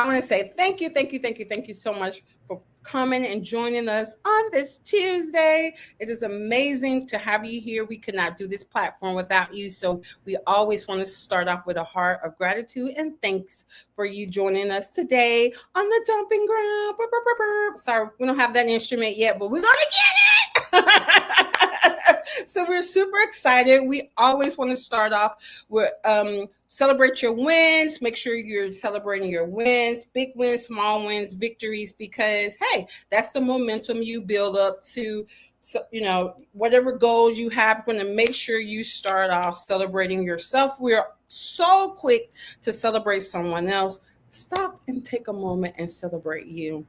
I want to say thank you, thank you so much for coming and joining us on this Tuesday. It is amazing to have you here. We could not do this platform without you. So we always want to start off with a heart of gratitude and thanks for you joining us today on the dumping ground. Burp, burp, burp, burp. Sorry, we don't have that instrument yet, but we're going to get it. So we're super excited. We always want to start off with celebrate your wins. Make sure you're celebrating your wins, big wins, small wins, victories, because hey, that's the momentum you build up to. So, whatever goals you have, going to make sure you start off celebrating yourself. We're so quick to celebrate someone else. Stop and take a moment and celebrate you.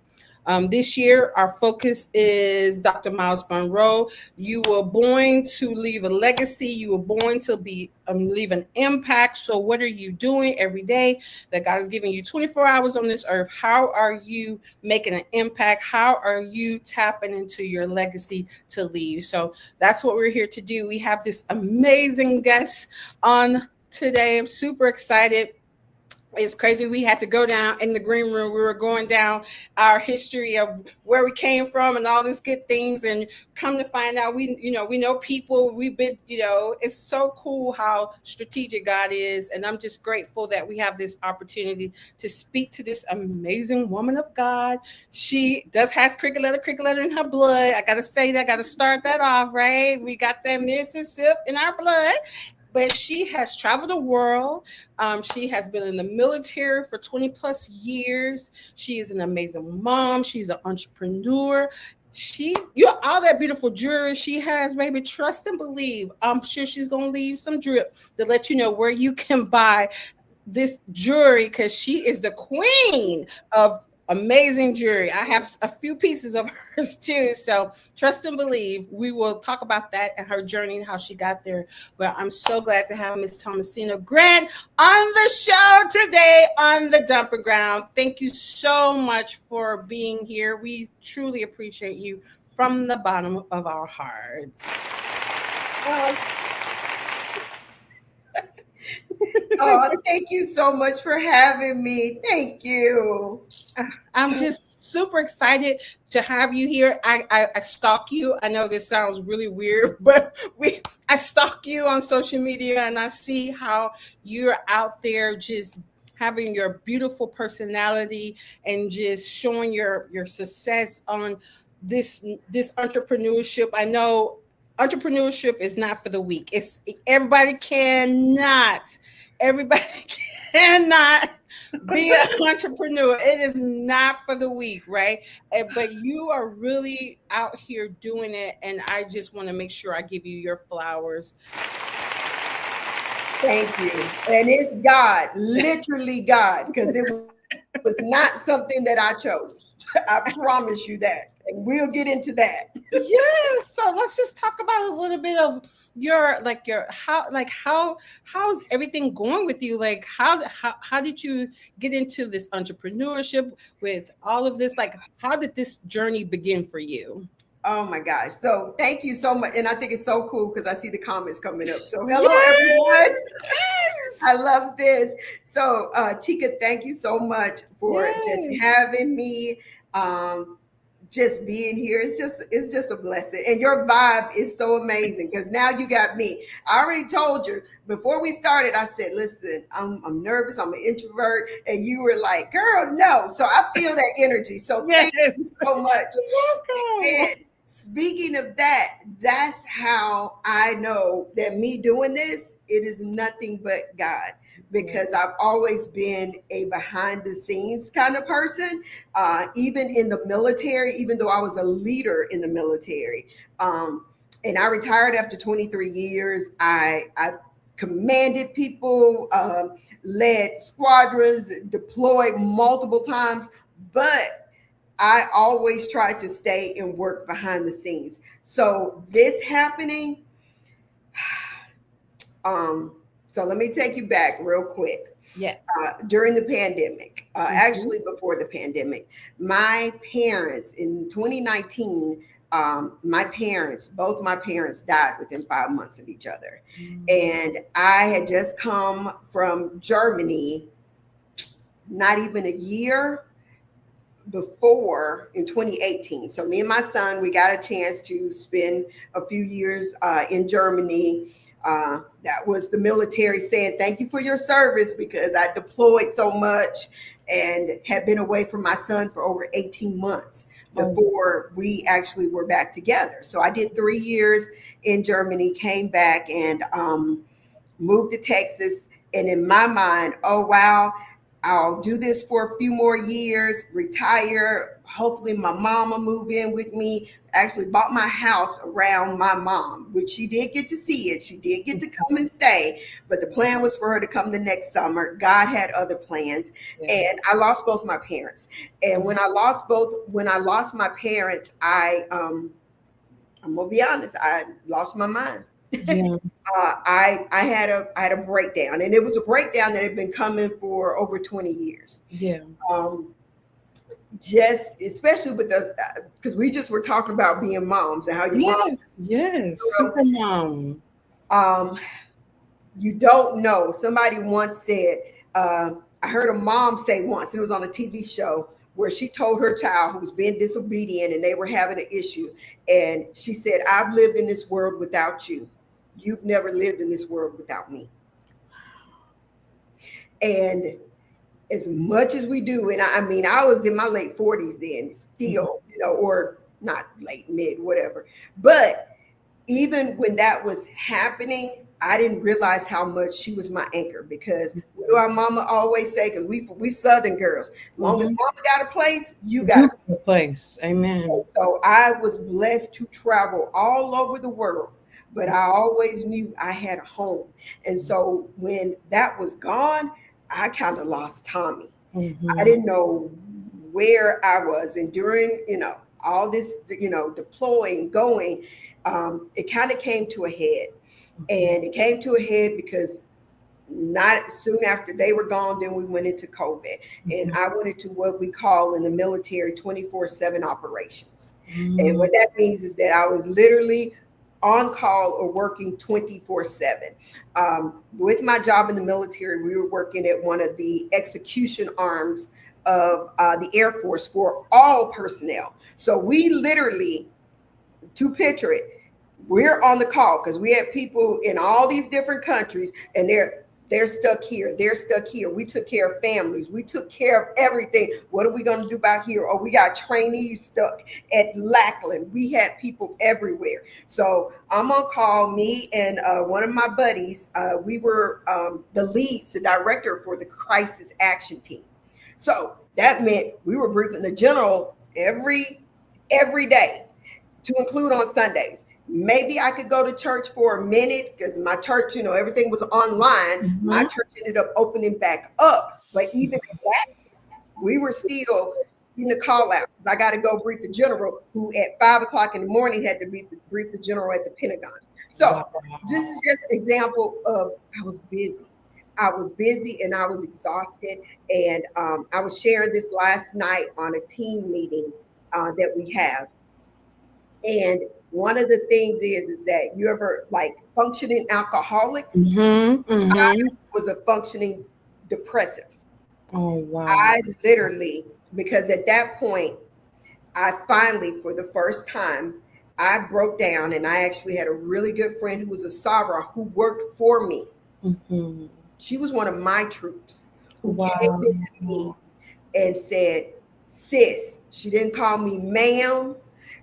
This year, our focus is Dr. Miles Monroe. You were born to leave a legacy. You were born to be leave an impact. So, what are you doing every day that God is giving you 24 hours on this earth? How are you making an impact? How are you tapping into your legacy to leave? So, that's what we're here to do. We have this amazing guest on today. I'm super excited. It's crazy. We had to go down in the green room. We were going down our history of where we came from and all these good things. And come to find out, we know people. We've been, it's so cool how strategic God is. And I'm just grateful that we have this opportunity to speak to this amazing woman of God. She has cricket letter in her blood. I got to say that. I got to start that off, right? We got that Mississippi in our blood. But she has traveled the world. She has been in the military for 20 plus years. She is an amazing mom. She's an entrepreneur. You're all that beautiful jewelry she has, baby. Trust and believe. I'm sure she's going to leave some drip to let you know where you can buy this jewelry, because she is the queen of amazing jewelry. I have a few pieces of hers too. So trust and believe. We will talk about that and her journey and how she got there. But I'm so glad to have Miss Tommasina Grant on the show today on the dumping ground. Thank you so much for being here. We truly appreciate you from the bottom of our hearts. Oh, thank you so much for having me. Thank you. I'm just super excited to have you here. I stalk you. I know this sounds really weird, but I stalk you on social media, and I see how you're out there just having your beautiful personality and just showing your success on this entrepreneurship. I know entrepreneurship is not for the weak. Everybody cannot be an entrepreneur. It is not for the weak, right? But you are really out here doing it, and I just want to make sure I give you your flowers. Thank you. And it's God, literally God, because it was not something that I chose. I promise you that. And we'll get into that. Yes. So let's just talk about a little bit of how's everything going with you? Like how did you get into this entrepreneurship with all of this? Like, how did this journey begin for you? Oh my gosh. So thank you so much. And I think it's so cool because I see the comments coming up. So hello, everyone. I love this. So Chica, thank you so much for just having me. Just being here, it's just a blessing. And your vibe is so amazing because now you got me. I already told you before we started, I said, listen, I'm nervous, I'm an introvert. And you were like, girl, no. So I feel that energy. So thank you so much. And speaking of that, that's how I know that me doing this, it is nothing but God. Because I've always been a behind the scenes kind of person, even in the military, even though I was a leader in the military. And I retired after 23 years. I commanded people, led squadrons, deployed multiple times, but I always tried to stay and work behind the scenes. So this happening, so let me take you back real quick. Yes. During the pandemic, actually before the pandemic, my parents in 2019, both my parents died within 5 months of each other. And I had just come from Germany not even a year before, in 2018. So me and my son, we got a chance to spend a few years in Germany. That was the military saying thank you for your service, because I deployed so much and had been away from my son for over 18 months before we actually were back together. So I did 3 years in Germany, came back, and moved to Texas. And in my mind, oh, wow, I'll do this for a few more years, retire. Hopefully my mom will move in with me. Actually bought my house around my mom, which she did get to see it. She did get to come and stay, but the plan was for her to come the next summer. God had other plans. And I lost both my parents. And when I lost my parents, I'm gonna be honest, I lost my mind. Yeah. I had a breakdown, and it was a breakdown that had been coming for over 20 years. Yeah. Just especially with us, because we just were talking about being moms and how your mom, super mom. You don't know. Somebody once said, I heard a mom say once, it was on a TV show, where she told her child who was being disobedient and they were having an issue. And she said, I've lived in this world without you. You've never lived in this world without me. And as much as we do, and I mean, I was in my late 40s then, still, or not late, mid, whatever. But even when that was happening, I didn't realize how much she was my anchor, because what do our mama always say? Because we Southern girls, as long as mama got a place, you got a place. Amen. So I was blessed to travel all over the world, but I always knew I had a home. And so when that was gone, I kind of lost Tommy. I didn't know where I was. And during, all this, deploying, going, it kind of came to a head. And it came to a head because not soon after they were gone, then we went into COVID. And I went into what we call in the military 24/7 operations. And what that means is that I was literally on call or working 24/7. With my job in the military, we were working at one of the execution arms of the Air Force for all personnel. So we literally, to picture it, we're on the call because we had people in all these different countries, and they're stuck here. They're stuck here. We took care of families. We took care of everything. What are we going to do about here? Oh, we got trainees stuck at Lackland. We had people everywhere. So I'm on call, me and one of my buddies. We were the leads, the director for the crisis action team. So that meant we were briefing the general every day, to include on Sundays. Maybe I could go to church for a minute because my church, everything was online. My church ended up opening back up. But even at that, we were still in the call out. I got to go brief the general, who at 5 o'clock in the morning had to brief the general at the Pentagon. So this is just an example of I was busy. I was busy and I was exhausted. And I was sharing this last night on a team meeting that we have. And one of the things is that you ever like functioning alcoholics? I was a functioning depressive. Oh, wow. I literally, because at that point, I finally, for the first time, I broke down, and I actually had a really good friend who was a Sarah who worked for me. She was one of my troops who came into me and said, sis, she didn't call me ma'am.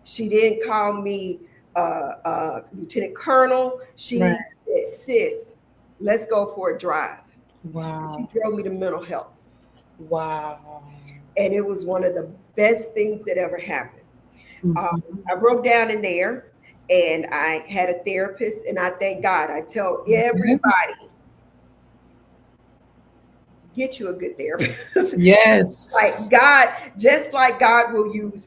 She didn't call me Lieutenant Colonel. She said, sis, let's go for a drive. Wow. She drove me to mental health. Wow. And it was one of the best things that ever happened. I broke down in there, and I had a therapist, and I thank God. I tell everybody, get you a good therapist. Yes. Like God, just like God will use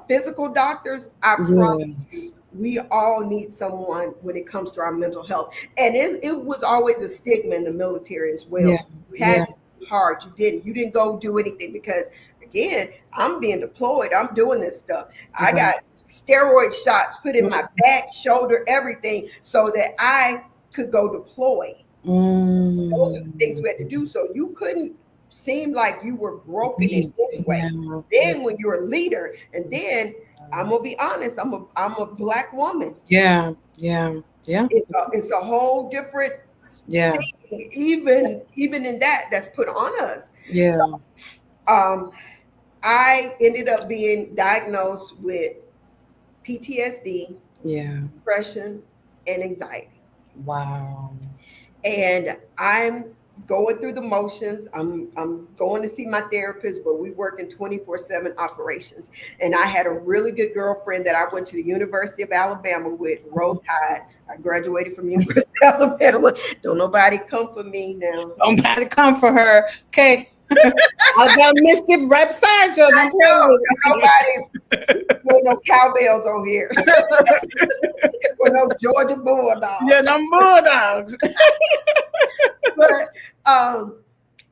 physical doctors, I promise you, we all need someone when it comes to our mental health. And it was always a stigma in the military as well. You had to be hard. You didn't go do anything because, again, I'm being deployed. I'm doing this stuff. I got steroid shots put in my back, shoulder, everything, so that I could go deploy. Those are the things we had to do. So you couldn't seemed like you were broken in any way. Yeah. Then when you're a leader, and then I'm gonna be honest, I'm a Black woman. Yeah. Yeah. Yeah. It's a whole different Yeah. thing, even in that's put on us. Yeah. So I ended up being diagnosed with PTSD, Yeah. depression, and anxiety. Wow. And I'm going through the motions. I'm going to see my therapist, but we work in 24/7 operations. And I had a really good girlfriend that I went to the University of Alabama with, Roll Tide. I graduated from University of Alabama. Don't nobody come for me now. Nobody come for her. Okay. I got Mississippi right beside you. I know, nobody with no cowbells on here. With no Georgia Bulldogs. Yeah, them Bulldogs. But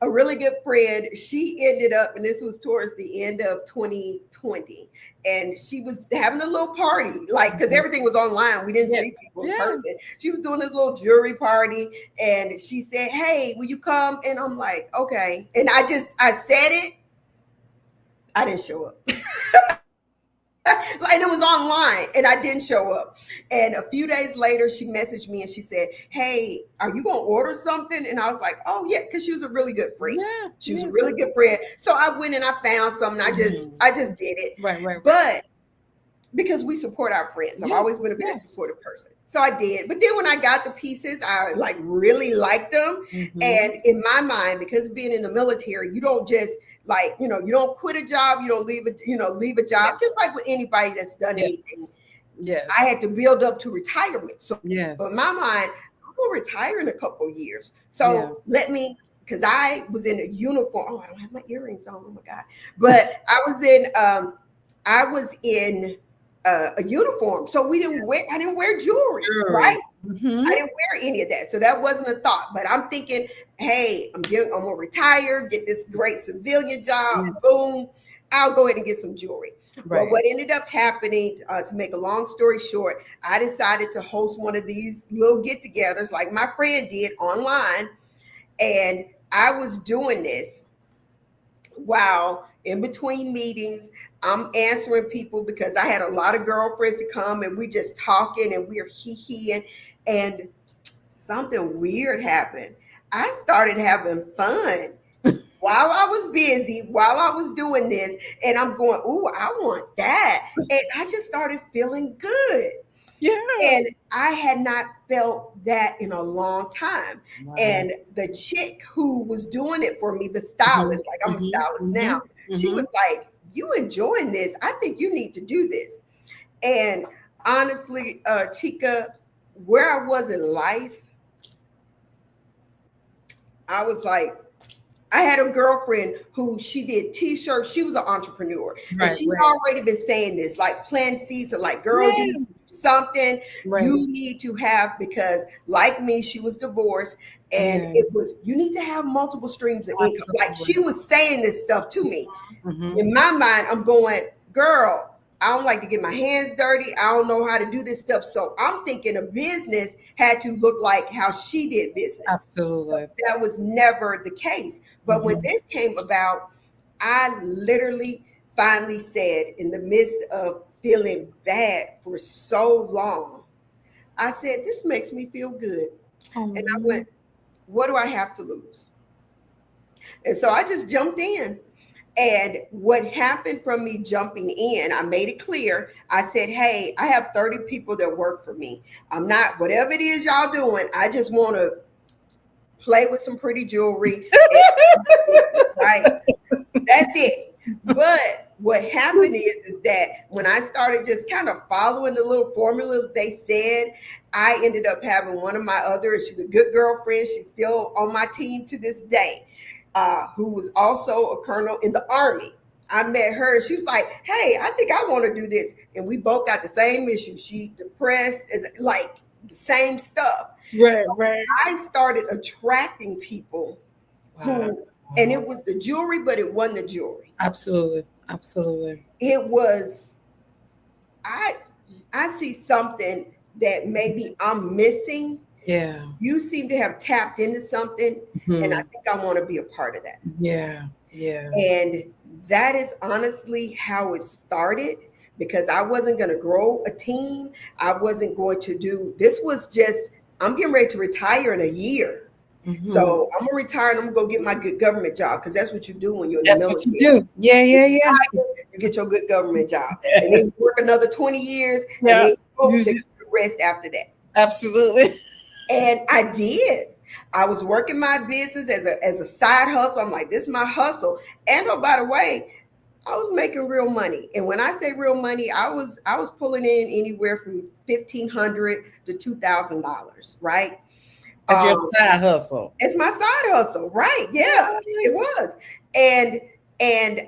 a really good friend, she ended up, and this was towards the end of 2020, and she was having a little party, like, because everything was online. We didn't see people in person. She was doing this little jewelry party, and she said, "Hey, will you come?" And I'm like, "Okay." And I said it. I didn't show up. And it was online, and I didn't show up. And a few days later, she messaged me and she said, "Hey, are you gonna order something?" And I was like, "Oh yeah," because she was a really good friend. Yeah, she was a really good friend. So I went and I found something. I just did it. Right. But because we support our friends, I've always been a very supportive person. So I did. But then when I got the pieces, I like really liked them. And in my mind, because being in the military, you don't just like, you don't quit a job, you don't leave a job, just like with anybody that's done anything. Yes. I had to build up to retirement. So but in my mind, I'm gonna retire in a couple of years. So let me, because I was in a uniform. Oh, I don't have my earrings on. Oh my God. But I was in a uniform. So I didn't wear jewelry, right? I didn't wear any of that. So that wasn't a thought. But I'm thinking, hey, I'm gonna retire, get this great civilian job, boom. I'll go ahead and get some jewelry. Right. Well, what ended up happening, to make a long story short, I decided to host one of these little get-togethers like my friend did online. And I was doing this while in between meetings, I'm answering people because I had a lot of girlfriends to come and we just talking and we're hee-heeing, and something weird happened. I started having fun while I was busy, while I was doing this, and I'm going, "Ooh, I want that." And I just started feeling good. Yeah. And I had not felt that in a long time. Wow. And the chick who was doing it for me, the stylist, like I'm a stylist now, she was like, "You enjoying this? I think you need to do this." And honestly, Chica, where I was in life, I was like, I had a girlfriend who she did t-shirts. She was an entrepreneur. Right, and she'd already been saying this, like plant seeds, like, girl, you need to do something you need to have, because like me, she was divorced, and it was, you need to have multiple streams of income. Like, she was saying this stuff to me. In my mind, I'm going, girl, I don't like to get my hands dirty. I don't know how to do this stuff. So I'm thinking a business had to look like how she did business. Absolutely. So that was never the case. But when this came about, I literally finally said, in the midst of feeling bad for so long, I said, this makes me feel good. And I went, what do I have to lose? And so I just jumped in. And what happened from me jumping in, I made it clear. I said, hey, I have 30 people that work for me. I'm not, whatever it is y'all doing, I just want to play with some pretty jewelry. Right? That's it. But what happened is that when I started just kind of following the little formula they said, I ended up having one of my other, she's a good girlfriend. She's still on my team to this day. Who was also a colonel in the Army. I met her. She was like, hey, I think I want to do this. And we both got the same issue. She depressed, like the same stuff. Right, so I started attracting people who, and it was the jewelry, but it wasn't the jewelry. Absolutely. Absolutely. It was, I see something that maybe I'm missing. Yeah. You seem to have tapped into something, and I think I want to be a part of that. Yeah. Yeah. And that is honestly how it started, because I wasn't going to grow a team. I wasn't going to do this. Was just, I'm getting ready to retire in a year. So I'm gonna retire and I'm gonna go get my good government job, because that's what you do when you're in the That's military. what you do. Yeah. Yeah. Yeah. You get your good government job, and then you work another 20 years, and Yeah. then you hope to rest after that. Absolutely. And I did. I was working my business as a side hustle. I'm like, this is my hustle. And oh, by the way, I was making real money. And when I say real money, I was pulling in anywhere from $1,500 to $2,000, right? As your side hustle. It's my side hustle, right? Yeah, it was. And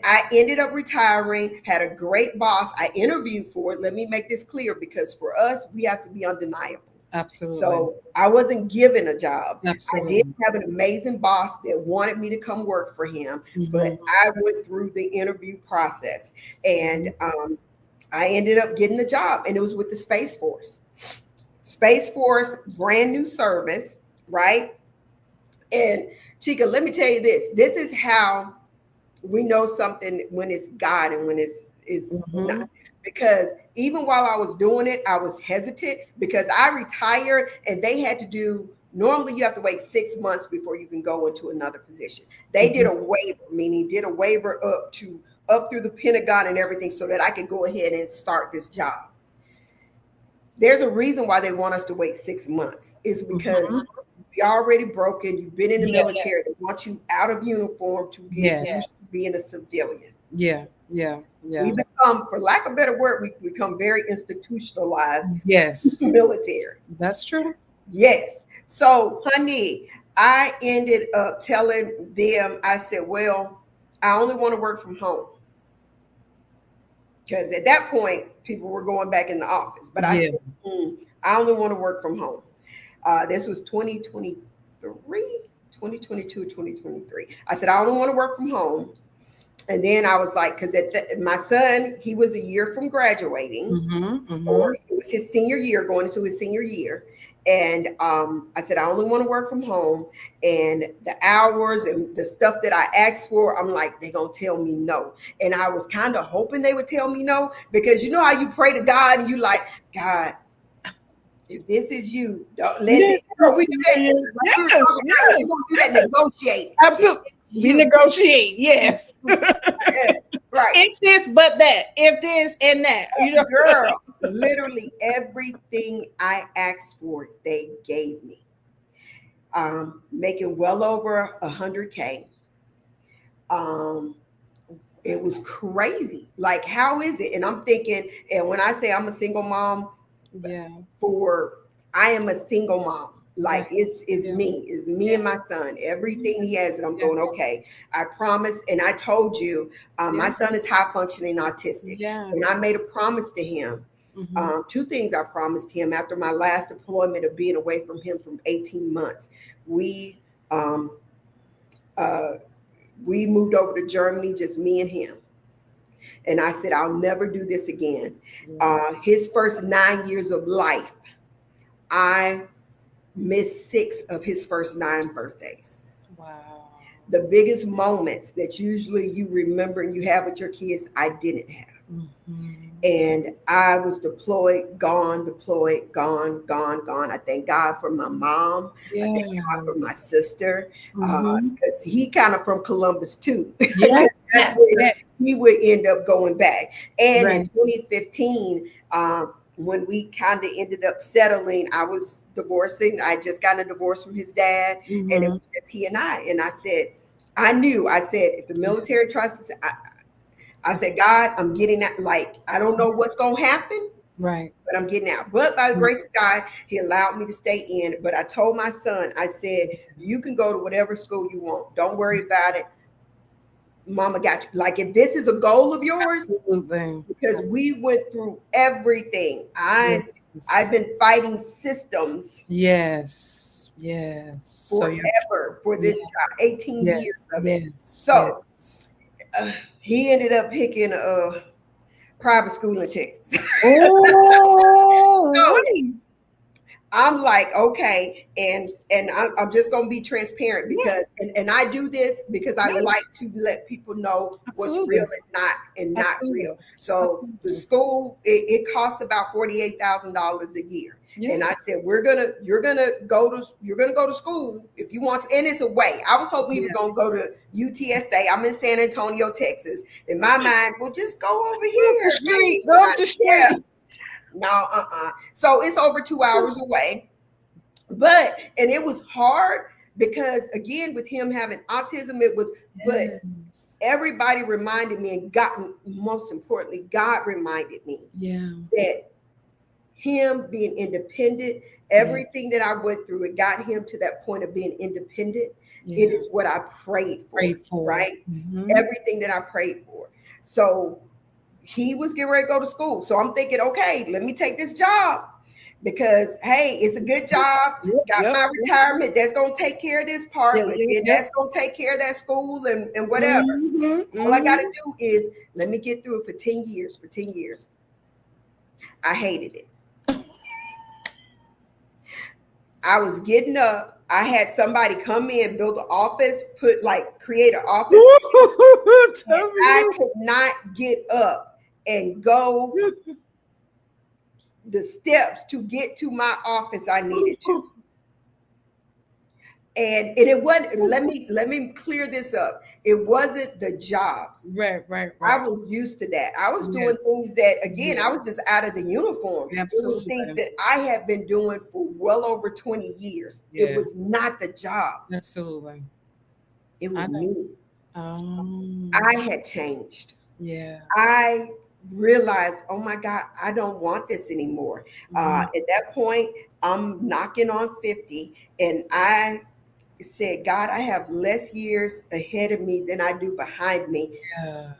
I ended up retiring, had a great boss. I interviewed for it. Let me make this clear, because for us, we have to be undeniable. Absolutely. So I wasn't given a job. Absolutely. I did have an amazing boss that wanted me to come work for him, but I went through the interview process, and I ended up getting the job, and it was with the Space Force. Space Force, brand new service, right? And Chica, let me tell you this. This is how we know something when it's God and when it's not. Because even while I was doing it, I was hesitant, because I retired and they had to do, normally you have to wait 6 months before you can go into another position. They did a waiver, meaning did a waiver up through the Pentagon and everything, so that I could go ahead and start this job. There's a reason why they want us to wait 6 months. It's because you're already broken. You've been in the military. They want you out of uniform to get used to being a civilian. Yeah. We become, for lack of a better word, we become very institutionalized. Yes. Military. That's true. Yes. So, honey, I ended up telling them, I said, well, I only want to work from home. Because at that point, people were going back in the office. But I said, I only want to work from home. This was 2022, 2023. I said, I only want to work from home. And then I was like, because my son, he was a year from graduating, or it was his senior year, going into his senior year. And I said, I only want to work from home. And the hours and the stuff that I asked for, I'm like, they're going to tell me no. And I was kind of hoping they would tell me no, because you know how you pray to God and you like, God, if this is you, don't let it. We do that. We're going to do that. Negotiate. Absolutely. We negotiate. Yes. Right. If this, but that. If this and that. You know, girl, literally everything I asked for, they gave me. Making well over 100K. It was crazy. Like, how is it? And I'm thinking, and when I say I'm a single mom, I am a single mom. Like, it's me and my son. Everything he has, and I'm going, okay, I promise. And I told you, my son is high functioning autistic. And I made a promise to him. 2 things I promised him after my last deployment of being away from him from 18 months. We moved over to Germany, just me and him. And I said, I'll never do this again. His first 9 years of life, I missed 6 of his first 9 birthdays. Wow. The biggest moments that usually you remember and you have with your kids, I didn't have. And I was deployed, gone. I thank God for my mom. I thank God for my sister, because he kind of from Columbus too. That's where he would end up going back. And in 2015, when we kind of ended up settling, I was divorcing. I just got a divorce from his dad, and it was just he and I. And I said, if the military tries to say, I said, God, I'm getting out. Like, I don't know what's going to happen. Right. But I'm getting out. But by the grace of God, he allowed me to stay in. But I told my son, I said, you can go to whatever school you want. Don't worry about it. Mama got you. Like, if this is a goal of yours, because we went through everything. I've been fighting systems. Yes. Forever for this job, 18 years of it. So he ended up picking a private school in Texas. Oh, so I'm like, okay, and I'm just gonna be transparent because and I do this because I like to let people know what's real and not real. So the school, it costs about $48,000 a year. Yeah. And I said, you're gonna go to school if you want to, and it's away. I was hoping he was gonna go to UTSA. I'm in San Antonio, Texas. In my mind, well, just go over here. Go up the street. Yeah. No, So it's over 2 hours away. And it was hard because again, with him having autism, it was, but everybody reminded me, and most importantly, God reminded me that him being independent, everything that I went through, it got him to that point of being independent. It is what I prayed for. Right? Mm-hmm. Everything that I prayed for. So he was getting ready to go to school. So I'm thinking, okay, let me take this job because, hey, it's a good job. Got my retirement. That's going to take care of this part. That's going to take care of that school and whatever. Mm-hmm. All I got to do is let me get through it for 10 years. For 10 years. I hated it. I was getting up. I had somebody come in, build an office, create an office. I could not get up and go the steps to get to my office I needed to. And it wasn't, let me clear this up. It wasn't the job. Right. I was used to that. I was doing things that, again, I was just out of the uniform. Absolutely. Things that I had been doing for well over 20 years. Yes. It was not the job. Absolutely. It was me. I had changed. Yeah. I realized, oh my God, I don't want this anymore. At that point, I'm knocking on 50, and I said, God, I have less years ahead of me than I do behind me. Yeah.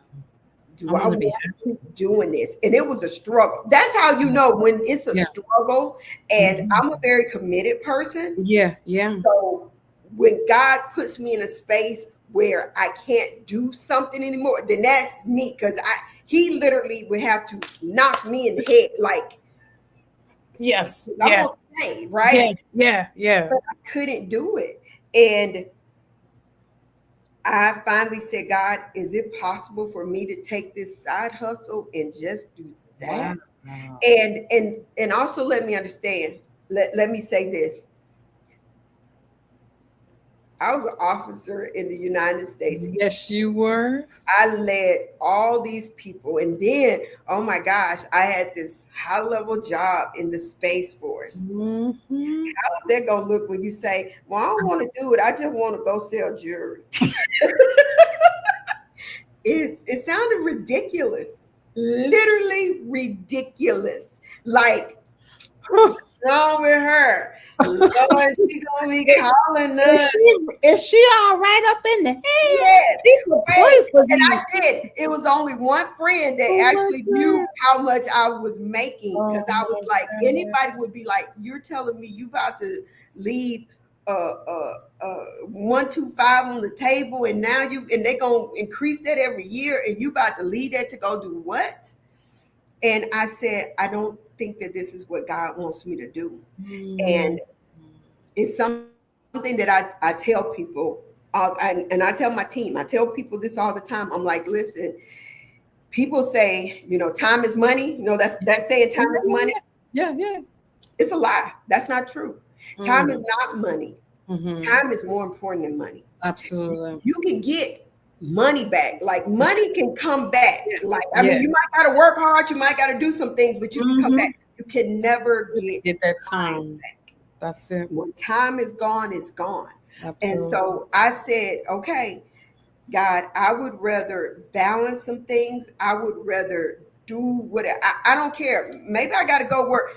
Do I want to keep doing this? And it was a struggle. That's how you know when it's a struggle. And I'm a very committed person. Yeah. So when God puts me in a space where I can't do something anymore, then that's me. Because he literally would have to knock me in the head, like, yes, I'm saying, right? Yeah. But I couldn't do it. And I finally said, God, is it possible for me to take this side hustle and just do that? Wow. And also let me understand, let me say this. I was an officer in the United States. Yes, you were. I led all these people. And then, oh my gosh, I had this high-level job in the Space Force. Mm-hmm. How is that going to look when you say, well, I don't want to do it. I just want to go sell jewelry. It sounded ridiculous. Literally ridiculous. Like, what's wrong with her? Lord, she gonna be calling us. Is she all right up in the head? Yes. And I did. It was only one friend that actually knew how much I was making, because I was like, anybody would be like, you're telling me you about to leave 125 on the table, and now they're gonna increase that every year, and you about to leave that to go do what? And I said, I don't think that this is what God wants me to do. And it's something that I tell people, and I tell my team, I tell people this all the time. I'm like, listen, people say, time is money. That's saying time is money. Yeah. It's a lie. That's not true. Time is not money. Time is more important than money. Absolutely. You can get money back. Like, money can come back. Like, I mean, you might got to work hard. You might got to do some things, but you can come back. You can never get that time back. That's it. When time is gone, it's gone. Absolutely. And so I said, okay, God, I would rather balance some things. I would rather do what I don't care. Maybe I got to go work.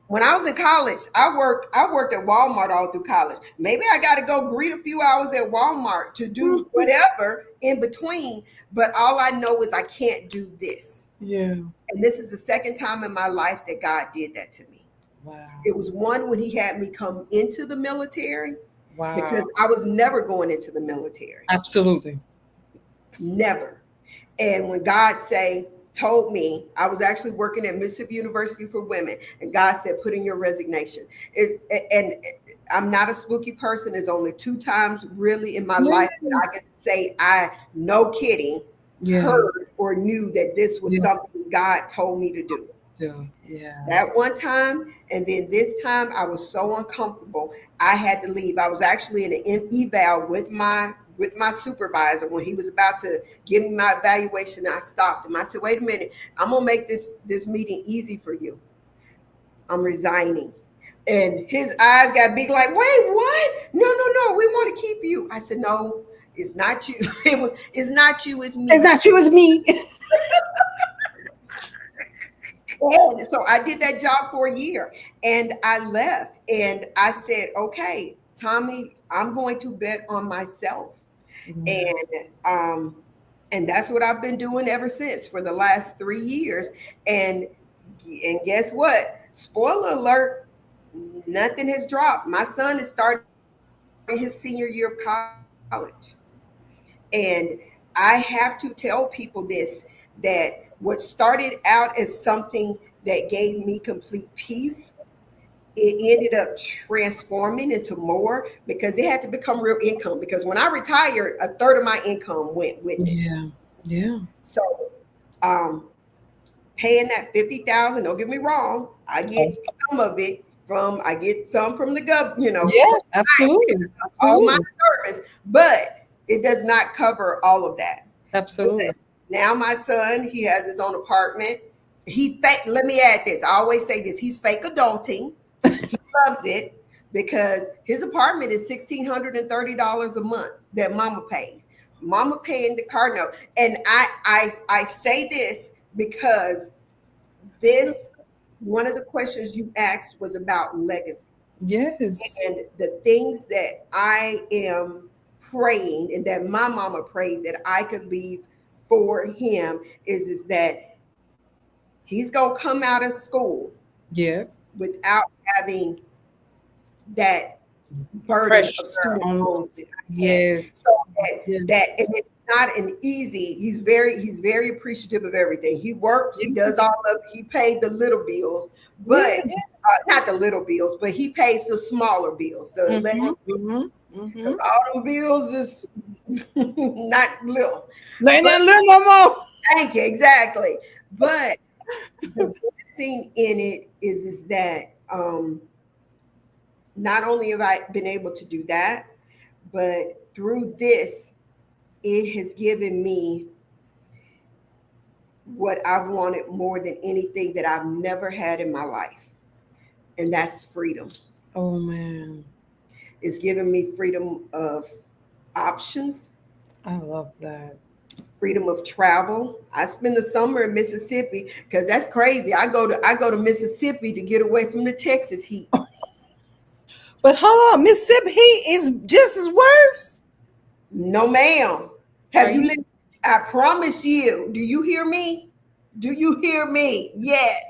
When I was in college, I worked at Walmart all through college. Maybe I got to go greet a few hours at Walmart to do whatever in between. But all I know is I can't do this. Yeah. And this is the second time in my life that God did that to me. Wow. It was one when he had me come into the military. Wow. Because I was never going into the military. Absolutely. Never. And when God say, told me, I was actually working at Mississippi University for Women, and God said, put in your resignation. And I'm not a spooky person. There's only 2 times really in my life that I can say I, no kidding, heard or knew that this was something God told me to do. That one time, and then this time I was so uncomfortable, I had to leave. I was actually in an eval with my supervisor when he was about to give me my evaluation. I stopped him. I said, wait a minute, I'm gonna make this meeting easy for you. I'm resigning. And his eyes got big, like, wait, what? No, we want to keep you. I said, no, it's not you. It's not you, it's me. It's not you, it's me. And so I did that job for a year and I left and I said, okay, Tommi, I'm going to bet on myself. And that's what I've been doing ever since for the last 3 years. And guess what? Spoiler alert, nothing has dropped. My son is starting his senior year of college. And I have to tell people this, that what started out as something that gave me complete peace, it ended up transforming into more because it had to become real income. Because when I retired, a third of my income went with it. Yeah. So paying that $50,000, don't get me wrong, I get some of it I get some from the government, absolutely. all my service, but it does not cover all of that. Absolutely. But now my son, he has his own apartment. Let me add this. I always say this. He's fake adulting. He loves it because his apartment is $1,630 a month that mama pays. Mama paying the car note. And I say this because one of the questions you asked was about legacy. Yes. And the things that I am praying and that my mama prayed that I could leave for him is that he's going to come out of school without having that burden of student loans. Yes. So that and it's not an easy. He's very appreciative of everything. He works. He does all of. He paid the little bills, but not the little bills, but he pays the smaller bills. The less. All them bills is not little. They're not little no more. Thank you. Exactly. But the blessing in it is that not only have I been able to do that, but through this, it has given me what I've wanted more than anything that I've never had in my life. And that's freedom. Oh, man. It's given me freedom of options. I love that. Freedom of travel. I spend the summer in Mississippi because that's crazy. I go to Mississippi to get away from the Texas heat. But hold on, Mississippi heat is just as worse. No, ma'am. Have you listened? I promise you. Do you hear me? Do you hear me? Yes,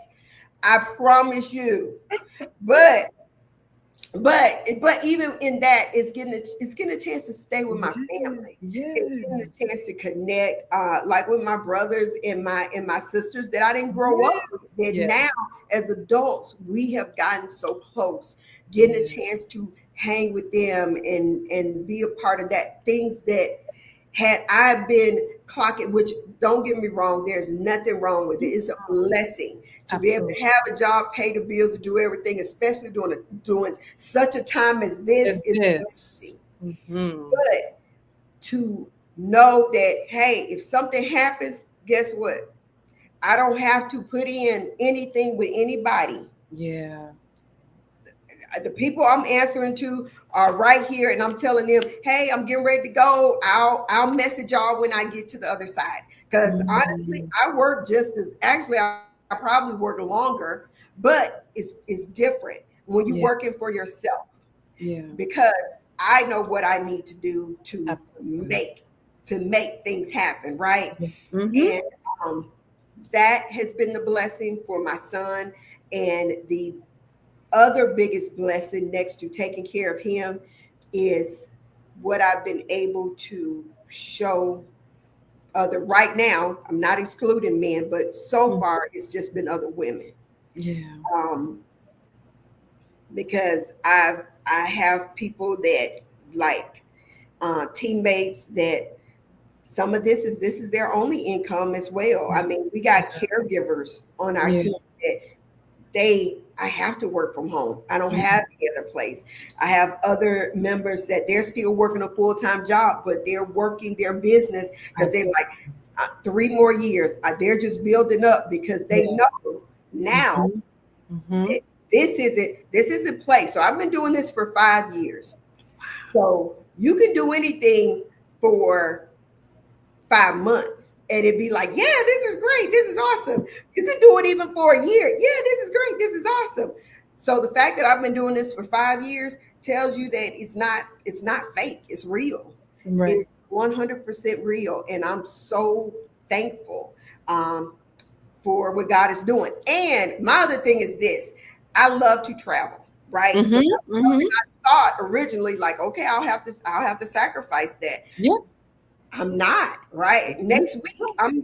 I promise you. But even in that, it's getting a chance to stay with my family. It's getting a chance to connect, like with my brothers and my sisters that I didn't grow up with. That now, as adults, we have gotten so close. Getting a chance to hang with them and be a part of that. Things that had I been clocking, which don't get me wrong, there's nothing wrong with it. It's a blessing to be able to have a job, pay the bills, to do everything, especially during such a time as this. But to know that, hey, if something happens, guess what? I don't have to put in anything with anybody. Yeah. The people I'm answering to are right here, and I'm telling them, hey, I'm getting ready to go. I'll message y'all when I get to the other side. Because honestly, I work I probably work longer, but it's different when you're working for yourself. Yeah. Because I know what I need to do to make things happen, right? And that has been the blessing for my son. And the other biggest blessing next to taking care of him is what I've been able to show other, right now, I'm not excluding men, but so far it's just been other women. Yeah. Um, because I have people that like teammates that some of this is their only income as well. I mean, we got caregivers on our Yeah. team that I have to work from home. I don't have any other place. I have other members that they're still working a full-time job, but they're working their business because they're like 3 more years. They're just building up because they know now that this isn't play. So I've been doing this for 5 years. So you can do anything for 5 months and it'd be like, yeah, this is great, this is awesome. You can do it even for a year. Yeah, this is great, this is awesome. So the fact that I've been doing this for 5 years tells you that it's not fake, it's real. Right. It's 100% real, and I'm so thankful for what God is doing. And my other thing is this: I love to travel, right? So that's something I thought originally, like, okay, I'll have to sacrifice that. Yeah. I'm not, right? Next week,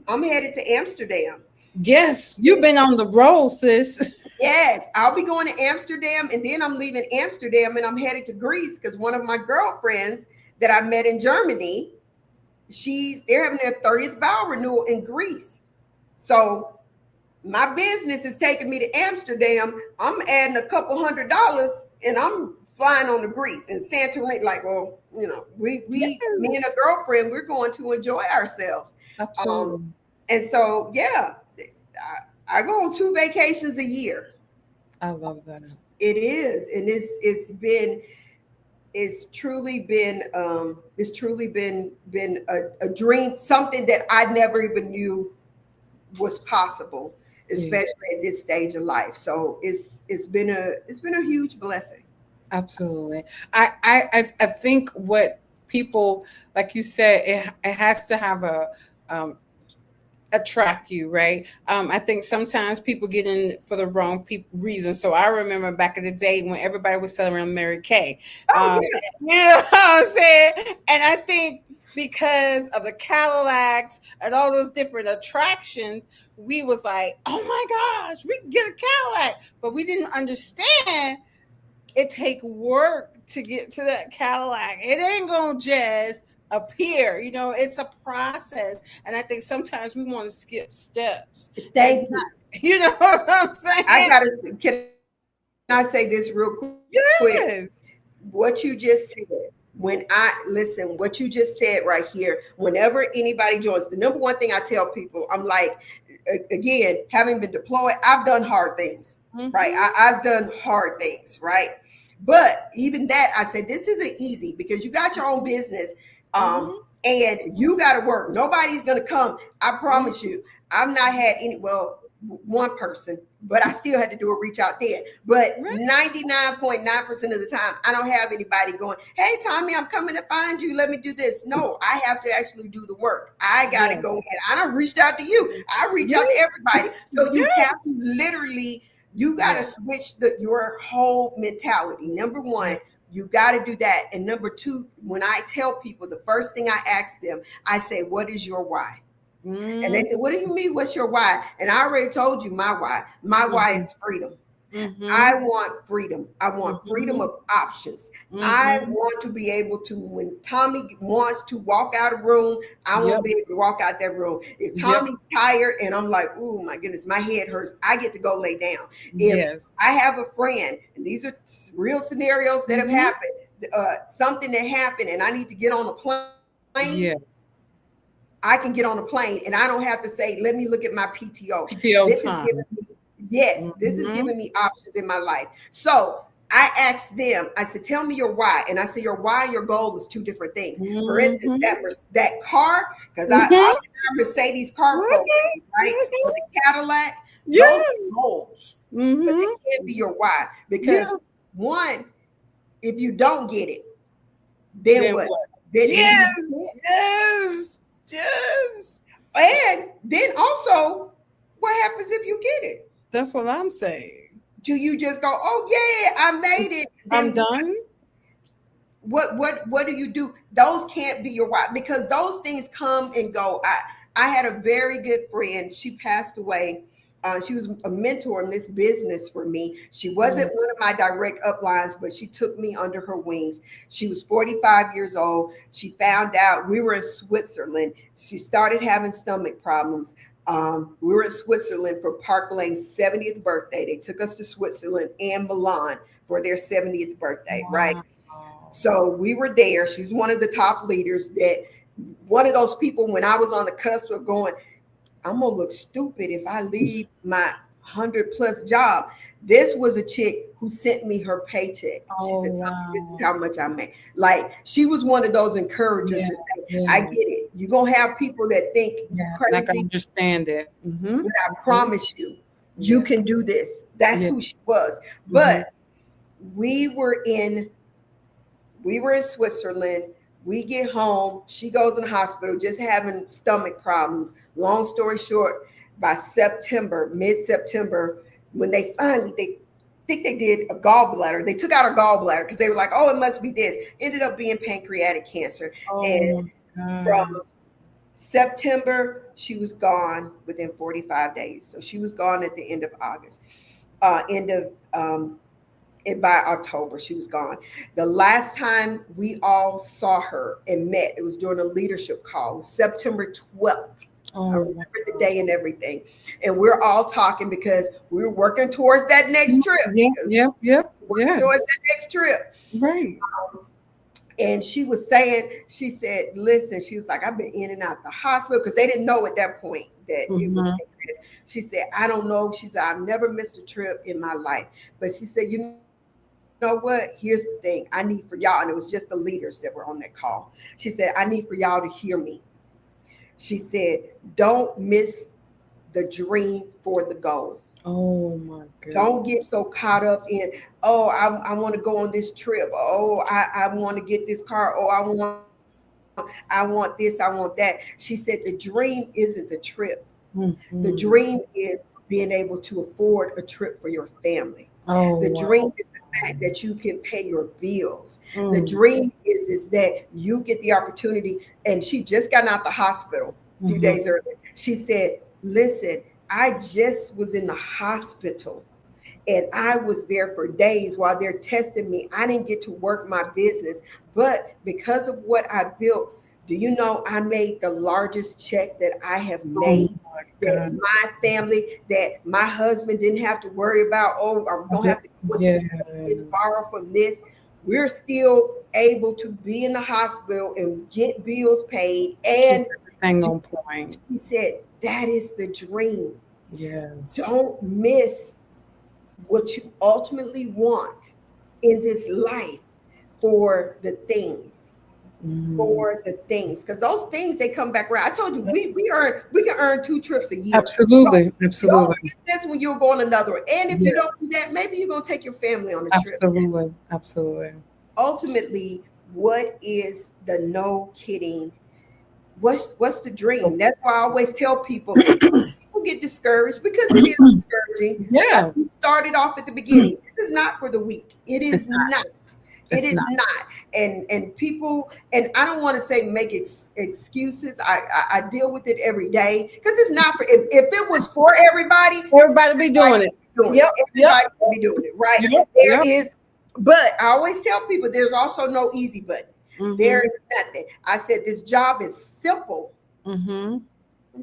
I'm headed to Amsterdam. Yes, you've been on the road, sis. Yes, I'll be going to Amsterdam, and then I'm leaving Amsterdam and I'm headed to Greece because one of my girlfriends that I met in Germany, they're having their 30th vow renewal in Greece. So my business is taking me to Amsterdam. I'm adding a couple $100 and I'm flying on to Greece and Santorini. Like, well, me and a girlfriend, we're going to enjoy ourselves. Absolutely. And so, yeah, I go on 2 vacations a year. I love that. It is, and it's truly been a dream, something that I never even knew was possible, especially at this stage of life. So it's been a huge blessing. Absolutely. I think what people, like you said, it has to have attract you, right? I think sometimes people get in for the wrong reason. So I remember back in the day when everybody was celebrating Mary Kay. Oh, You know what I'm saying? And I think because of the Cadillacs and all those different attractions, we was like, oh my gosh, we can get a Cadillac. But we didn't understand it take work to get to that Cadillac. It ain't gonna just appear, it's a process. And I think sometimes we want to skip steps. Thank you. You know what I'm saying? Can I say this real quick? Yes. What you just said, what you just said right here, whenever anybody joins, the number one thing I tell people, I'm like, again, having been deployed, I've done hard things, right? I've done hard things, right? But even that, I said, this isn't easy because you got your own business. And you got to work. Nobody's going to come. I promise you. I've not had one person, but I still had to do a reach out then. But 99.9% of the time, I don't have anybody going, hey, Tommy, I'm coming to find you. Let me do this. No, I have to actually do the work. I got to go. I don't reach out to you. I reach out to everybody. So you have to literally, you got to switch your whole mentality. Number one, you got to do that. And number two, when I tell people, the first thing I ask them, I say, what is your why? And they say, what do you mean? What's your why? And I already told you my why. My why is freedom. I want freedom. I want freedom of options. I want to be able to, when Tommy wants to walk out of a room, I want to be able to walk out that room. If Tommy's tired and I'm like, oh my goodness, my head hurts, I get to go lay down. If I have a friend, and these are real scenarios that have happened, something that happened and I need to get on a plane, I can get on a plane and I don't have to say, let me look at my PTO. This time. is giving me, this is giving me options in my life. So I asked them, I said, tell me your why. And I said, your why and your goal is 2 different things. For instance, that car, because I have a Mercedes car program, right? Or the Cadillac, those are goals. But they can't be your why. Because one, if you don't get it, then what? Yes. And then also, what happens if you get it? That's what I'm saying. Do you just go, oh yeah, I made it, I'm done? What do you do? Those can't be your why, because those things come and go. I had a very good friend. She passed away. She was a mentor in this business for me. She wasn't one of my direct uplines, but she took me under her wings. She was 45 years old. She found out we were in Switzerland. She started having stomach problems. We were in Switzerland for Park Lane's 70th birthday. They took us to Switzerland and Milan for their 70th birthday, right? So we were there. She's one of the top leaders, that one of those people when I was on the cusp of going, I'm gonna look stupid if I leave my 100+ job. This was a chick who sent me her paycheck. She said, Tommy, this is how much I make. Like, she was one of those encouragers that say, I get it. You're gonna have people that think you're crazy. I can understand it. But I promise you, you can do this. That's who she was. But we were in Switzerland. We get home. She goes in the hospital, just having stomach problems. Long story short, by mid-September, when they think they did a gallbladder. They took out her gallbladder because they were like, oh, it must be this. Ended up being pancreatic cancer. And from September, she was gone within 45 days. So she was gone at the end of August. And by October, she was gone. The last time we all saw her and met, it was during a leadership call. It was September 12th. I remember the day and everything. And we're all talking because we were working towards that next trip. Towards that next trip. Right. And she was saying, she said, listen, she was like, I've been in and out the hospital because they didn't know at that point that it was. She said, I don't know. She said, I've never missed a trip in my life. But she said, you know what? Here's the thing. I need for y'all, and it was just the leaders that were on that call. She said, I need for y'all to hear me. She said, don't miss the dream for the goal. Oh my God. Don't get so caught up in, oh, I want to go on this trip. Oh, I want to get this car. Oh, I want this, I want that. She said, the dream isn't the trip. The dream is being able to afford a trip for your family. The dream is the fact that you can pay your bills. The dream is that you get the opportunity. And she just got out the hospital a few days earlier. She said, listen, I just was in the hospital and I was there for days while they're testing me. I didn't get to work my business, but because of what I built, do you know I made the largest check that I have made? That my family, that my husband didn't have to worry about, oh, I'm going to have to go to borrow from this. We're still able to be in the hospital and get bills paid. And on point. She said, that is the dream. Yes. Don't miss what you ultimately want in this life for the things. For the things, because those things, they come back around. I told you we can earn 2 trips a year. Absolutely. That's when you'll go on another one. And if you don't do that, maybe you're gonna take your family on a trip. Absolutely. Ultimately, what is the no kidding? What's the dream? That's why I always tell people get discouraged, because it is discouraging. Like we started off at the beginning. This is not for the weak. It is not. It is not. And people, and I don't want to say make excuses. I deal with it every day, because it's not for, if it was for everybody be doing it. Everybody would be doing it, right? There is, but I always tell people there's also no easy button. There is nothing. I said this job is simple. I'm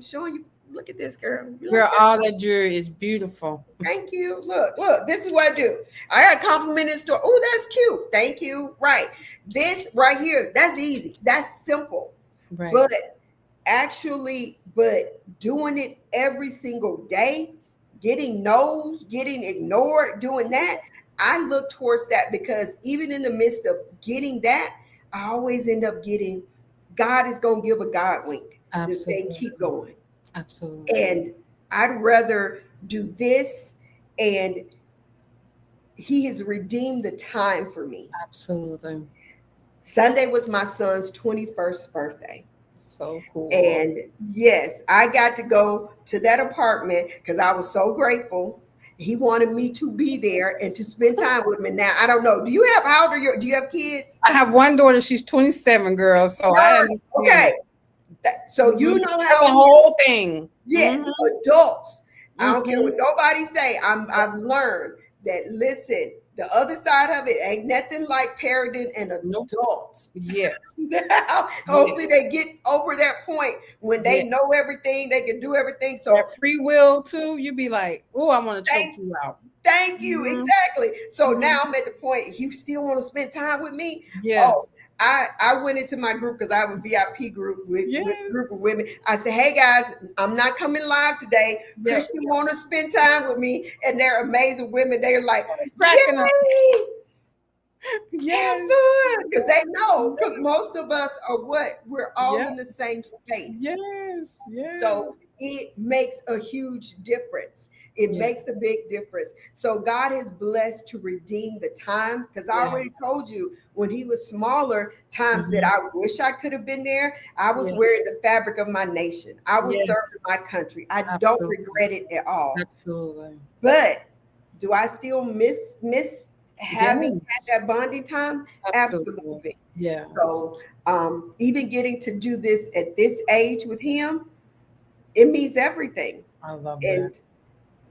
showing you. Look at this, girl. Girl, all that jewelry is beautiful. Thank you. Look, this is what I do. I got complimented store. Oh, that's cute. Thank you. Right. This right here, that's easy. That's simple. Right. But doing it every single day, getting no's, getting ignored, doing that, I look towards that, because even in the midst of getting that, I always end up getting, God is going to give a God wink. Absolutely. To say, keep going. Absolutely. And I'd rather do this, and he has redeemed the time for me. Absolutely. Sunday was my son's 21st birthday. So cool. And yes, I got to go to that apartment because I was so grateful. He wanted me to be there and to spend time with me. Now, I don't know. Do you have, how old are you? Do you have kids? I have one daughter. She's 27, girl. So I understand. Okay. So you know That's a how whole thing. yes, Mhm. adults. I don't care Mhm. what nobody say. I've learned that listen, the other side of it ain't nothing like parenting an Nope. adult. Yes. Now, Yeah. hopefully they get over that point when they Yeah. know everything, they can do everything. That So free will too. You be like, oh, I want to choke thank you out. thank you. Mhm. Exactly. So Mhm. now I'm at the point, you still want to spend time with me? Oh, Yes. I went into my group because I have a VIP group with a group of Yes. women. I said, hey guys, I'm not coming live today. Yeah. Christian want to spend time with me. And they're amazing women. They're like, Cracking up. yay, have Yes. fun. Because they know, because most of us are what? We're all Yeah. in the same space. Yes. So Yes. it makes a huge difference. It Yes. makes a big difference. So God is blessed to redeem the time because I Yeah. already told you when he was smaller, times that Mhm. I wish I could have been there, I was wearing Yes. the fabric of my nation. I was Yes. serving my country. I don't Absolutely. regret it at all. Absolutely. But do I still miss having had Yes. that bonding time? Absolutely. Absolutely. Yes. So even getting to do this at this age with him, it means everything. I love that. And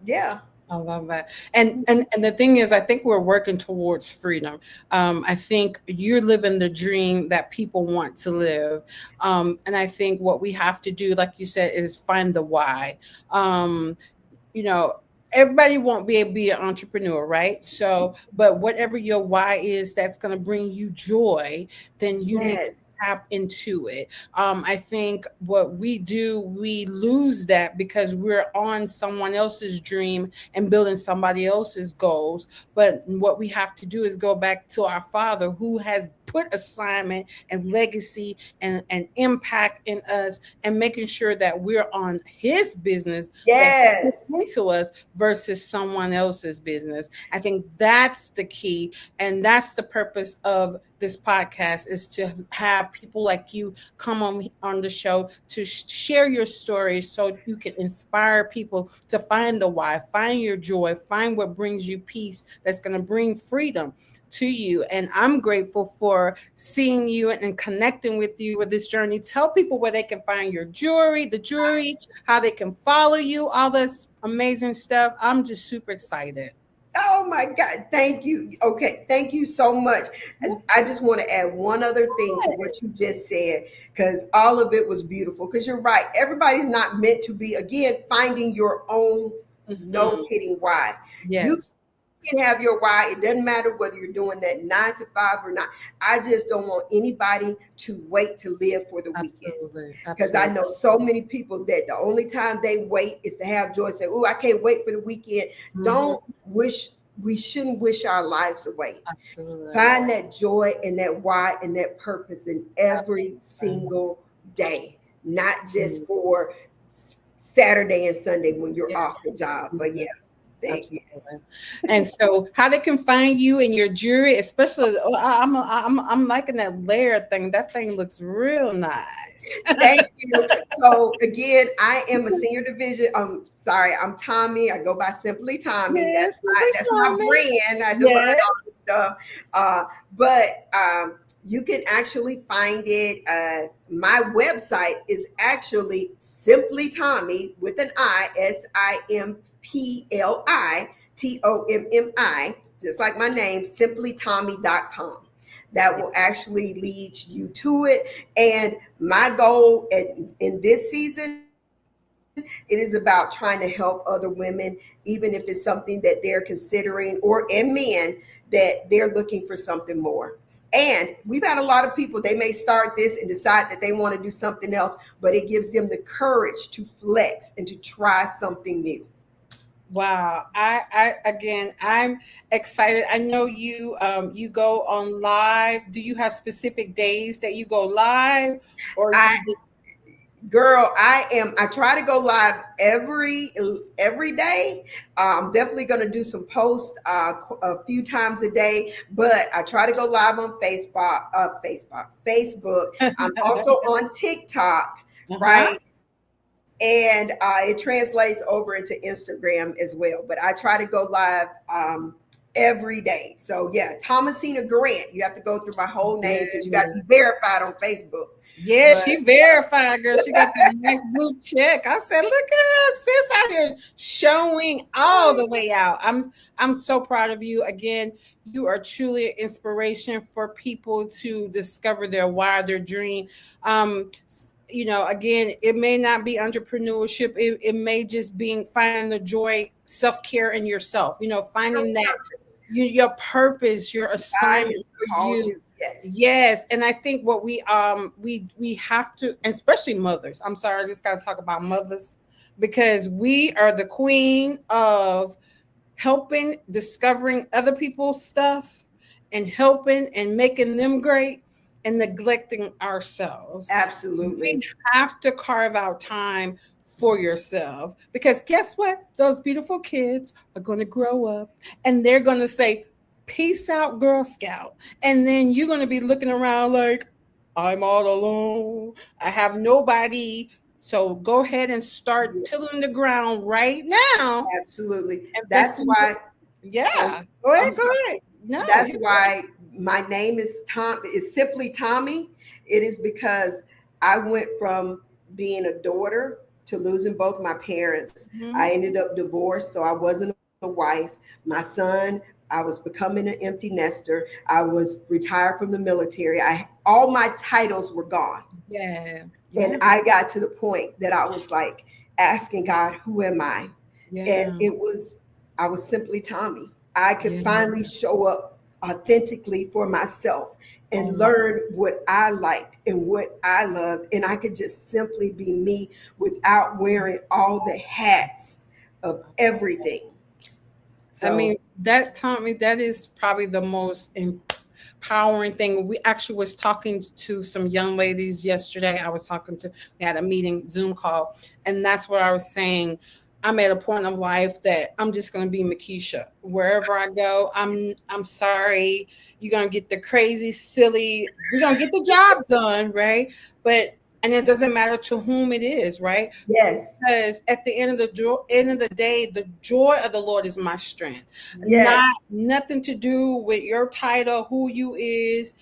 yeah, I love that. And the thing is, I think we're working towards freedom. I think you're living the dream that people want to live. And I think what we have to do, like you said, is find the why. Um, you know, everybody won't be able to be an entrepreneur, right? So, but whatever your why is that's going to bring you joy, then you need to yes, tap into it. I think what we do, we lose that because we're on someone else's dream and building somebody else's goals. But what we have to do is go back to our Father who has put assignment and legacy and impact in us, and making sure that we're on his business that he put yes, into us versus someone else's business. I think that's the key. And that's the purpose of this podcast, is to have people like you come on the show to share your story so you can inspire people to find the why, find your joy, find what brings you peace, that's going to bring freedom to you. And I'm grateful for seeing you and connecting with you with this journey. Tell people where they can find your jewelry, the jewelry, how they can follow you, all this amazing stuff. I'm just super excited. oh my God, thank you. Okay, thank you so much. And I just want to add one other thing to what you just said, because all of it was beautiful. Because you're right, everybody's not meant to be, again, finding your own no Mhm. kidding why. You Yes, can have your why. It doesn't matter whether you're doing that 9 to 5 or not. I just don't want anybody to wait to live for the weekend. absolutely. Because I Absolutely. know so many people that the only time they wait is to have joy. Say, "Oh, I can't wait for the weekend." Mhm. Don't wish. We shouldn't wish our lives away. Absolutely. Find that joy and that why and that purpose in every Absolutely. single day, not just Mm. for Saturday and Sunday when you're Yes. off the job. But yeah, Yes. thank you. Absolutely. And so, how they can find you and your jewelry, especially, oh, I'm liking that layer thing. That thing looks real nice. Thank you. So again, I am a senior division. Sorry, I'm Tommy. I go by Simply Tommy. Yes, we That's my coming. brand. I had to learn Yes. all this stuff. But you can actually find it. My website is actually Simply Tommy with an I, SIMPLI just like my name, simplytommy.com. That will actually lead you to it. And my goal in this season, it is about trying to help other women, even if it's something that they're considering, or and men that they're looking for something more. And we've had a lot of people, they may start this and decide that they want to do something else, but it gives them the courage to flex and to try something new. Wow. I again, I'm excited. I know you go on live. Do you have specific days that you go live, or I you just Girl, I try to go live every day. I'm definitely going to do some posts a few times a day, but I try to go live on Facebook. I'm also on TikTok, uh-huh. right? And it translates over into Instagram as well. But I try to go live every day. So yeah, Tommasina Grant. You have to go through my whole name because you got to Yes. be verified on Facebook. Yeah, But she verified, girl. She got that nice blue check. I said, look at her, sis out here showing all the way out. I'm so proud of you. Again, you are truly an inspiration for people to discover their why, their dream. Again, it may not be entrepreneurship. It may just being finding the joy, self-care in yourself, finding that your purpose, your God assignment has for called you. you. Yes. Yes, and I think what we have to, especially mothers. I'm sorry, I just got to talk about mothers because we are the queen of helping discovering other people's stuff and helping and making them great and neglecting ourselves. We Absolutely. have to carve out time for yourself because guess what? Those beautiful kids are going to grow up and they're going to say, "Peace out, Girl Scout." And then you're going to be looking around like, "I'm all alone. I have nobody." So go ahead and start tilling the ground right now. Absolutely. Invest That's in why. Oh, yeah. Go I'm ahead. Go sorry. ahead. No, That's you why my name is simply Tommy. It is because I went from being a daughter to losing both my parents. I Mhm. ended up divorced, so I wasn't a wife. My son, I was becoming an empty nester. I was retired from the military. All my titles were gone. Yeah. And Yeah. I got to the point that I was like asking God, who am I? And Yeah. I was simply Tommy. I could Yeah. finally show up authentically for myself Oh and my. learn what I liked and what I loved. And I could just simply be me without wearing all the hats of everything. I mean, So, that taught me that is probably the most empowering thing. We actually was talking to some young ladies yesterday. We had a meeting, Zoom call, and that's what I was saying. I'm at a point of life that I'm just gonna be Makisha. Wherever I go, I'm sorry. You're gonna get the crazy, silly, we're gonna get the job done, right? But and it doesn't matter to whom it is, right? yes, Because at the end of the day, the joy of the Lord is my strength. yes, Nothing to do with your title, who you is.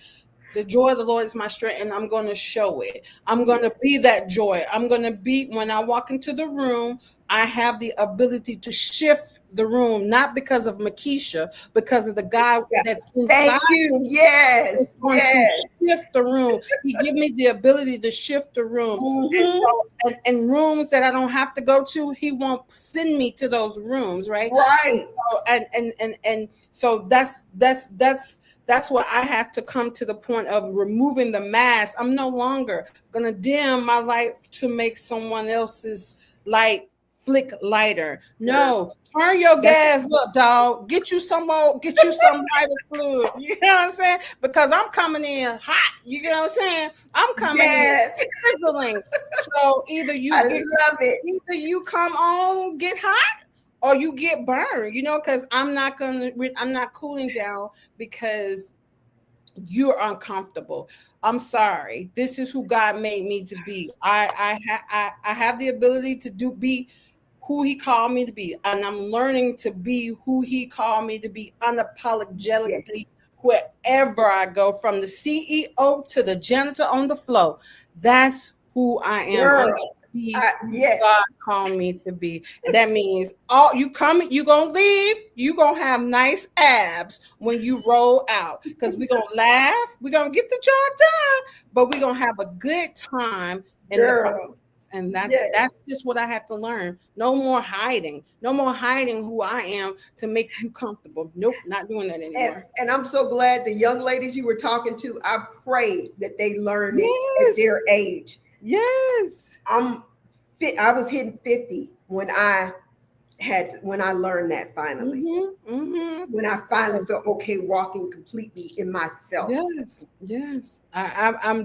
The joy of the Lord is my strength, and I'm going to show it. I'm going to be that joy. I'm going to be when I walk into the room. I have the ability to shift the room, not because of Makisha, because of the God yeah. that's inside Thank you. is Yes, going to yes. shift the room. He give me the ability to shift the room. And Hmm. so and rooms that I don't have to go to, he won't send me to those rooms, right? Right. So, and so that's what I have to come to the point of removing the mask. I'm no longer gonna dim my light to make someone else's light flick lighter. Girl, No, turn your that's gas up, dog. Get you some more, get you some lighter fluid. You know what I'm saying? Because I'm coming in hot. You know what I'm saying? I'm coming in yes. sizzling. So I love it. either you come on, get hot, or you get burned, because I'm not cooling down because you're uncomfortable. I'm sorry. This is who God made me to be. I have the ability to be who he called me to be, and I'm learning to be who he called me to be unapologetically Yes. wherever I go, from the CEO to the janitor on the floor. That's who I am. I'm going Girl. to be who Yes. God called me to be. And that means all you coming, you gonna leave, you gonna have nice abs when you roll out. Because we're gonna laugh, we're gonna get the job done, but we're gonna have a good time in the process. Girl. And that's Yes. just what I had to learn. No more hiding. No more hiding who I am to make you comfortable. Nope, not doing that And anymore. and I'm so glad the young ladies you were talking to, I pray that they learn it at their Yes. age. Yes. I'm I was hitting 50 when I learned that finally. Mm-hmm. Mm-hmm. When I finally felt okay walking completely in myself. Yes, yes. I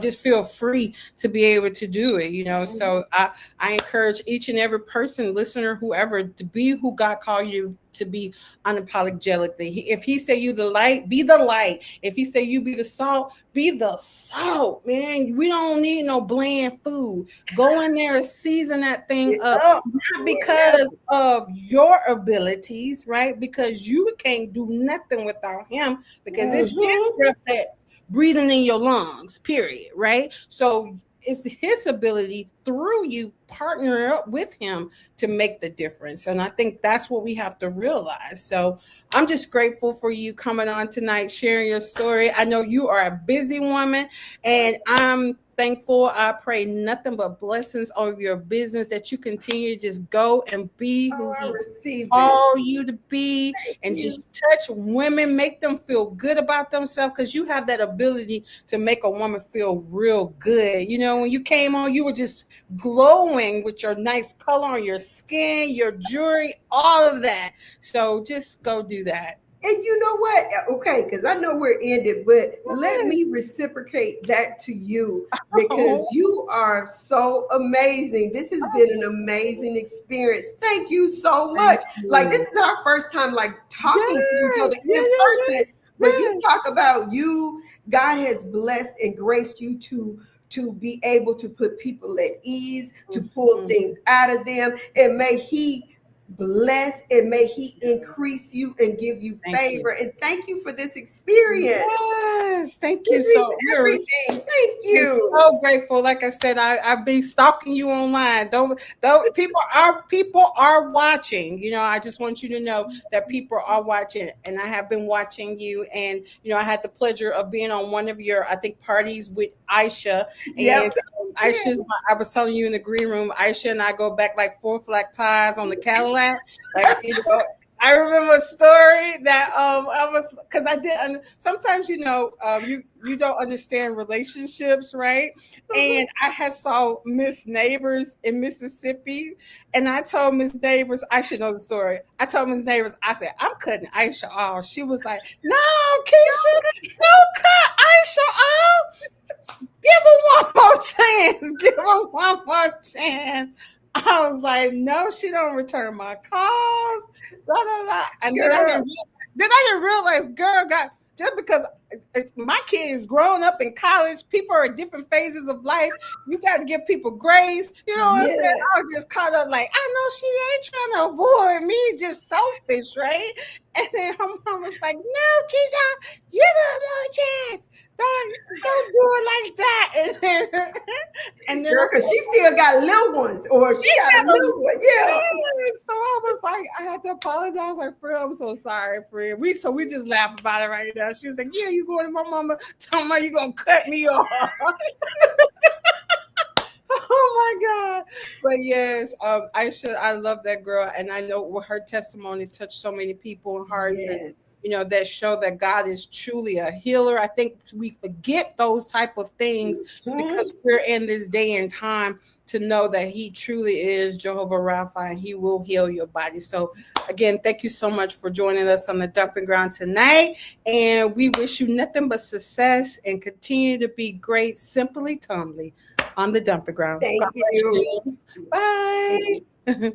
just feel free to be able to do it, So I encourage each and every person, listener, whoever, to be who God called you to be unapologetically. If he say you the light, be the light. If he say you be the salt, be the salt, man. We don't need no bland food. Go in there and season that thing It up, up. not Yes. because of your abilities, right? Because you can't do nothing without him, because it's his Hmm. breath that breathing in your lungs, period, right? So it's his ability through you partner up with him to make the difference. And I think that's what we have to realize. So I'm just grateful for you coming on tonight, sharing your story. I know you are a busy woman, and I'm thankful. I pray nothing but blessings over your business, that you continue to just go and be who I he receive it. called you to be, and You. just touch women, make them feel good about themselves, because you have that ability to make a woman feel real good. You know, when you came on, you were just glowing with your nice color on your skin, your jewelry, all of that. So just go do that. And you know what? Okay, because I know we're ended, but let Yes. me reciprocate that to you because Oh, you are so amazing. This has been an amazing experience. Thank you so thank much. Like you. this is our first time like talking to each other Yes. Yeah, in yeah, person, but you yeah. talk about you, God has blessed and graced you to be able to put people at ease, to Yes. pull Mhm. things out of them, and may he bless and may he increase you and give you Thank you. favor. And thank you for this experience. Yes, thank you. This means So everything. Thank we're you. so grateful. Like I said, I've been stalking you online. Don't people are watching. You know, I just want you to know that people are watching, and I have been watching you. And you know, I had the pleasure of being on one of your, I think, parties with Aisha. And Yep. Aisha's I was telling you in the green room, Aisha and I go back like 4 flat tires on the Cadillac. Like, you know, I remember a story that I was, because I didn't, sometimes, you know, you don't understand relationships, right? And I had saw Miss Neighbors in Mississippi, and I told Miss Neighbors, I should know the story. I told Miss Neighbors, I said, I'm cutting Aisha off. She was like, no, Keisha, don't cut Aisha off. Give her one more chance. Give her one more chance. I was like, no, she don't return my calls. Blah, blah, blah. And Girl. then I didn't realize, girl got, just because my kids growing up in college, people are at different phases of life. You got to give people grace. You know what I'm saying? Yeah. I was just caught up like, I know she ain't trying to avoid me, just selfish, right? And then her mom was like, no, Keisha, give her a chance. Don't do it like that. And then Girl, because she still got little ones, or she got a little one. Yeah. so I was like, I had to apologize. Like, friend, I'm so sorry, friend. We just laugh about it right now. She's like, yeah, you going to my mama, talking about you gonna cut me off. Oh my God. But yes, I love that girl. And I know her testimony touched so many people's hearts, and Yes. you know, that show that God is truly a healer. I think we forget those type of things Mhm. because we're in this day and time to know that he truly is Jehovah Rapha, and he will heal your body. So again, thank you so much for joining us on the dumping ground tonight. And we wish you nothing but success and continue to be great, simply Tomli on the dumping ground. Thank God bless you. you. Bye.